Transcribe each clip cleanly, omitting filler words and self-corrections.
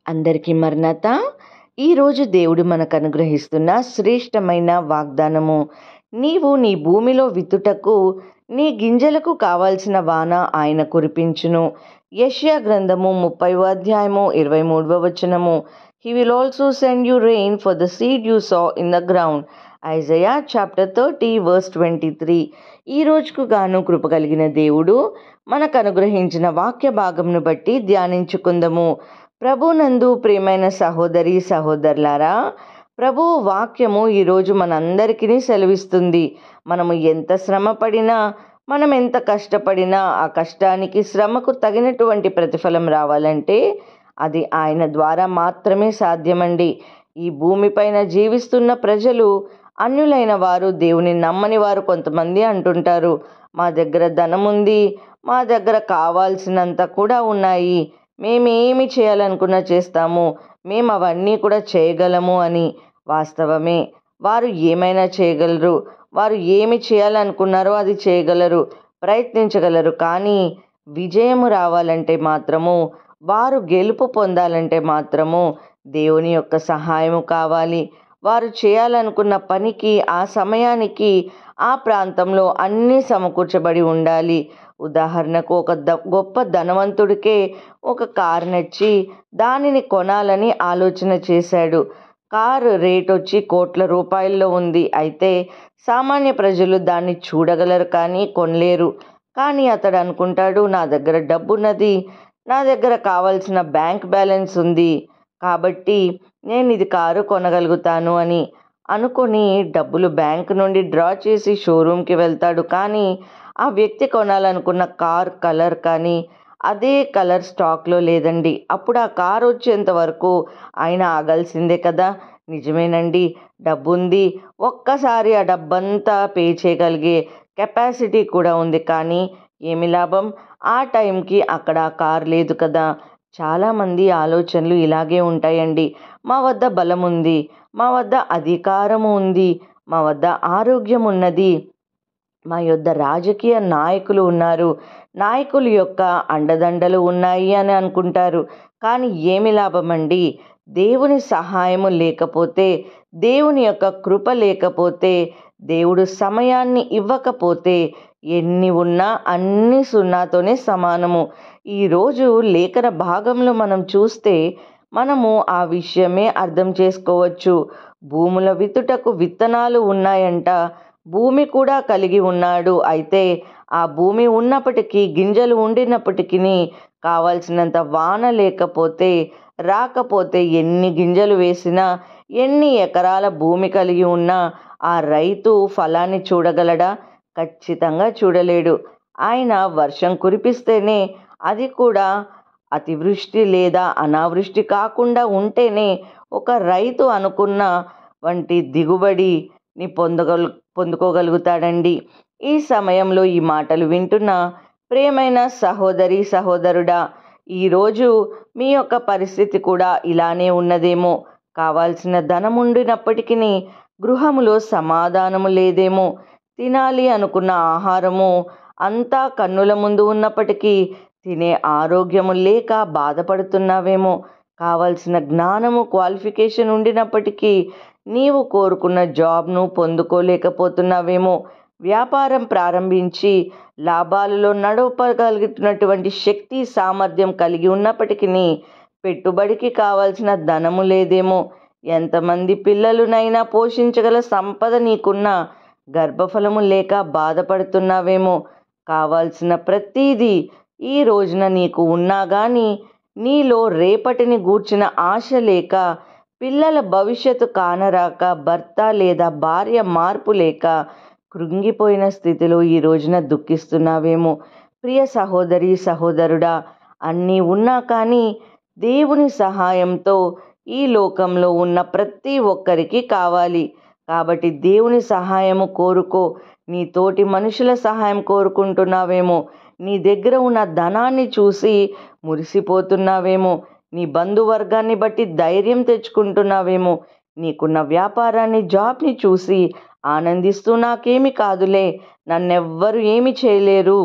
అందరికీ మరణత. ఈరోజు దేవుడు మనకు అనుగ్రహిస్తున్న శ్రేష్టమైన వాగ్దానము, నీవు నీ భూమిలో విత్తుటకు నీ గింజలకు కావాల్సిన వాన ఆయన కురిపించును. యెషయా గ్రంథము 30వ అధ్యాయము 23వ వచనము. He will also send you rain for the seed you sow in the ground. Isaiah chapter 30 verse 23. ఈ రోజుకు గాను కృప కలిగిన దేవుడు మనకు అనుగ్రహించిన వాక్య భాగంను బట్టి ధ్యానించుకుందాము. ప్రభునందు ప్రియమైన సహోదరి సహోదరులారా, ప్రభు వాక్యము ఈరోజు మనందరికీ సెలవిస్తుంది. మనము ఎంత శ్రమ పడినా, మనం ఎంత కష్టపడినా, ఆ కష్టానికి శ్రమకు తగినటువంటి ప్రతిఫలం రావాలంటే అది ఆయన ద్వారా మాత్రమే సాధ్యమండి. ఈ భూమిపైన జీవిస్తున్న ప్రజలు, అన్యులైన వారు, దేవుని నమ్మని వారు కొంతమంది అంటుంటారు, మా దగ్గర ధనం ఉంది, మా దగ్గర కావాల్సినంత కూడా ఉన్నాయి, మేమేమి చేయాలనుకున్నా చేస్తాము, మేము అవన్నీ కూడా చేయగలము అని. వాస్తవమే, వారు ఏమైనా చేయగలరు, వారు ఏమి చేయాలనుకున్నారో అది చేయగలరు, ప్రయత్నించగలరు. కానీ విజయము రావాలంటే మాత్రము, వారు గెలుపు పొందాలంటే మాత్రము దేవుని యొక్క సహాయము కావాలి. వారు చేయాలనుకున్న పనికి ఆ సమయానికి ఆ ప్రాంతంలో అన్నీ సమకూర్చబడి ఉండాలి. ఉదాహరణకు ఒక గొప్ప ధనవంతుడికే ఒక కారు నచ్చి దానిని కొనాలని ఆలోచన చేశాడు. కారు రేట్ వచ్చి కోట్ల రూపాయల్లో ఉంది. అయితే సామాన్య ప్రజలు దాన్ని చూడగలరు కానీ కొనలేరు. కానీ అతడు అనుకుంటాడు, నా దగ్గర డబ్బున్నది, నా దగ్గర కావాల్సిన బ్యాంక్ బ్యాలెన్స్ ఉంది, కాబట్టి నేను ఇది కారు కొనగలుగుతాను అని అనుకొని డబ్బులు బ్యాంక్ నుండి డ్రా చేసి షోరూమ్కి వెళ్తాడు. కానీ ఆ వ్యక్తి కొనాలనుకున్న కార్ కలర్ కానీ అదే కలర్ స్టాక్లో లేదండి. అప్పుడు ఆ కారు వచ్చేంత వరకు ఆయన ఆగాల్సిందే కదా. నిజమేనండి, డబ్బు ఉంది, ఒక్కసారి ఆ డబ్బంతా పే చేయగలిగే కెపాసిటీ కూడా ఉంది. కానీ ఏమి లాభం, ఆ టైంకి అక్కడ ఆ కార్ లేదు కదా. చాలామంది ఆలోచనలు ఇలాగే ఉంటాయండి. మా వద్ద బలం ఉంది, మా వద్ద అధికారము ఉంది, మా వద్ద ఆరోగ్యం ఉన్నది, మా యొద్ద రాజకీయ నాయకులు ఉన్నారు, నాయకుల యొక్క అండదండలు ఉన్నాయి అని అనుకుంటారు. కానీ ఏమి లాభమండి, దేవుని సహాయము లేకపోతే, దేవుని యొక్క కృప లేకపోతే, దేవుడు సమయాన్ని ఇవ్వకపోతే ఎన్ని ఉన్నా అన్ని సున్నాతోనే సమానము. ఈరోజు లేఖన భాగంలో మనం చూస్తే మనము ఆ విషయమే అర్థం చేసుకోవచ్చు. భూముల విత్తుటకు విత్తనాలు ఉన్నాయంట, భూమి కూడా కలిగి ఉన్నాడు. అయితే ఆ భూమి ఉన్నప్పటికీ, గింజలు ఉండినప్పటికీ కావాల్సినంత వాన లేకపోతే, రాకపోతే ఎన్ని గింజలు వేసినా, ఎన్ని ఎకరాల భూమి కలిగి ఉన్నా ఆ రైతు ఫలాన్ని చూడగలడా? ఖచ్చితంగా చూడలేడు. ఆయన వర్షం కురిపిస్తేనే, అది కూడా అతివృష్టి లేదా అనావృష్టి కాకుండా ఉంటేనే ఒక రైతు అనుకున్న వంటి దిగుబడిని పొందుకోగలుగుతాడండి. ఈ సమయంలో ఈ మాటలు వింటున్న ప్రియమైన సహోదరి సహోదరుడా, ఈరోజు మీ యొక్క పరిస్థితి కూడా ఇలానే ఉన్నదేమో. కావాల్సిన ధనం ఉండినప్పటికీ గృహములో సమాధానము లేదేమో. తినాలి అనుకున్న ఆహారము అంతా కన్నుల ముందు ఉన్నప్పటికీ తినే ఆరోగ్యము లేక బాధపడుతున్నావేమో. కావలసిన జ్ఞానము, క్వాలిఫికేషన్ ఉండినప్పటికీ నీవు కోరుకున్న జాబ్ను పొందుకోలేకపోతున్నావేమో. వ్యాపారం ప్రారంభించి లాభాలలో నడపగలుగుతున్నటువంటి శక్తి, సామర్థ్యం కలిగి ఉన్నప్పటికీ పెట్టుబడికి కావలసిన ధనము లేదేమో. ఎంతమంది పిల్లలునైనా పోషించగల సంపద నీకున్న గర్భఫలము లేక బాధపడుతున్నావేమో. కావాల్సిన ప్రతీదీ ఈ రోజున నీకు ఉన్నా కానీ నీలో రేపటిని గూర్చిన ఆశ లేక, పిల్లల భవిష్యత్తు కానరాక, భర్త లేదా భార్య మార్పు లేక కృంగిపోయిన స్థితిలో ఈ రోజున దుఃఖిస్తున్నావేమో. ప్రియ సహోదరి సహోదరుడా, అన్నీ ఉన్నా కానీ దేవుని సహాయంతో ఈ లోకంలో ఉన్న ప్రతి ఒక్కరికి కావాలి. కాబట్టి దేవుని సహాయము కోరుకో. నీ తోటి మనుషుల సహాయం కోరుకుంటున్నావేమో. నీ దగ్గర ఉన్న ధనాన్ని చూసి మురిసిపోతున్నావేమో. నీ బంధువర్గాన్ని బట్టి ధైర్యం తెచ్చుకుంటున్నావేమో. నీకున్న వ్యాపారాన్ని, జాబ్ని చూసి ఆనందిస్తూ నాకేమి కాదులే, నన్నెవ్వరు ఏమి చేయలేరు,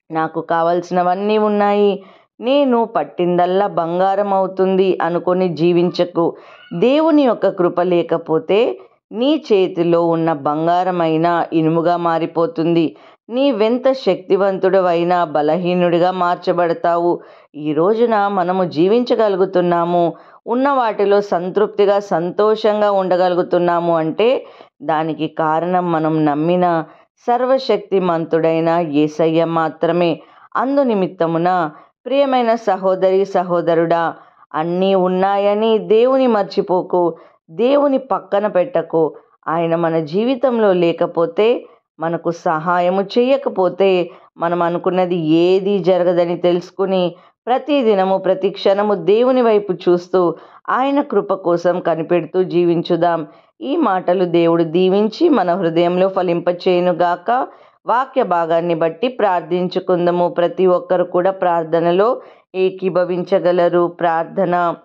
నాకు కావలసినవన్నీ ఉన్నాయి, నేను పట్టిందల్లా బంగారం అవుతుంది అనుకొని జీవించకు. దేవుని యొక్క కృప లేకపోతే నీ చేతిలో ఉన్న బంగారమైనా ఇనుముగా మారిపోతుంది. నీవెంత శక్తివంతుడవైనా బలహీనుడిగా మార్చబడతావు. ఈ రోజున మనము జీవించగలుగుతున్నాము, ఉన్న వాటిలో సంతృప్తిగా సంతోషంగా ఉండగలుగుతున్నాము అంటే దానికి కారణం మనం నమ్మిన సర్వశక్తిమంతుడైన యేసయ్య మాత్రమే. అందు నిమిత్తమున ప్రియమైన సహోదరి సహోదరుడా, అన్నీ ఉన్నాయని దేవుని మర్చిపోకు, దేవుని పక్కన పెట్టకు. ఆయన మన జీవితంలో లేకపోతే, మనకు సహాయము చేయకపోతే మనం అనుకున్నది ఏదీ జరగదని తెలుసుకుని ప్రతి దినము ప్రతి క్షణము దేవుని వైపు చూస్తూ ఆయన కృప కోసం కనిపెడుతూ జీవించుదాం. ఈ మాటలు దేవుడు దీవించి మన హృదయంలో ఫలింపచేయునుగాక. వాక్య భాగాన్ని బట్టి ప్రార్థించుకుందాము. ప్రతి ఒక్కరు కూడా ప్రార్థనలో ఏకీభవించగలరు. ప్రార్థన.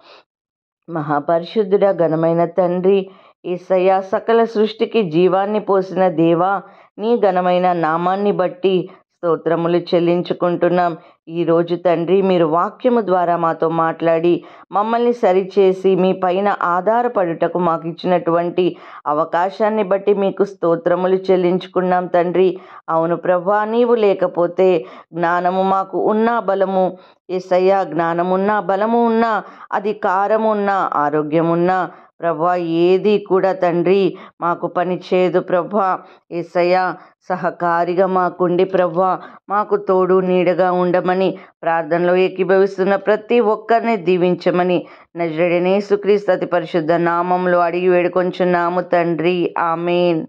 మహాపరిశుద్ధుడ ఘనమైన తండ్రి, యేసయ్య, సకల సృష్టికి జీవాన్ని పోసిన దేవా, నీ ఘనమైన నామాన్ని బట్టి స్తోత్రములు చెల్లించుకుంటున్నాం. ఈరోజు తండ్రి, మీరు వాక్యము ద్వారా మాతో మాట్లాడి మమ్మల్ని సరిచేసి మీ పైన ఆధారపడుటకు మాకు ఇచ్చినటువంటి అవకాశాన్ని బట్టి మీకు స్తోత్రములు చెల్లించుకున్నాం తండ్రి. అవును ప్రభా, నీవు లేకపోతే జ్ఞానము మాకు ఉన్నా, బలము యేసయ్య, జ్ఞానమున్నా, బలము ఉన్నా, అధికారమున్నా, ఆరోగ్యమున్నా ప్రభా ఏది కూడా తండ్రి మాకు పని చేయదు ప్రభా. యేసయ్య, సహకారిగా మాకుండి ప్రభా మాకు తోడు నీడగా ఉండమని ప్రార్థనలో ఏకీభవిస్తున్న ప్రతి ఒక్కరిని దీవించమని నజరేయుడైన యేసుక్రీస్తు అతి పరిశుద్ధ నామంలో అడిగి వేడుకొంచున్నాము తండ్రి. ఆమేన్.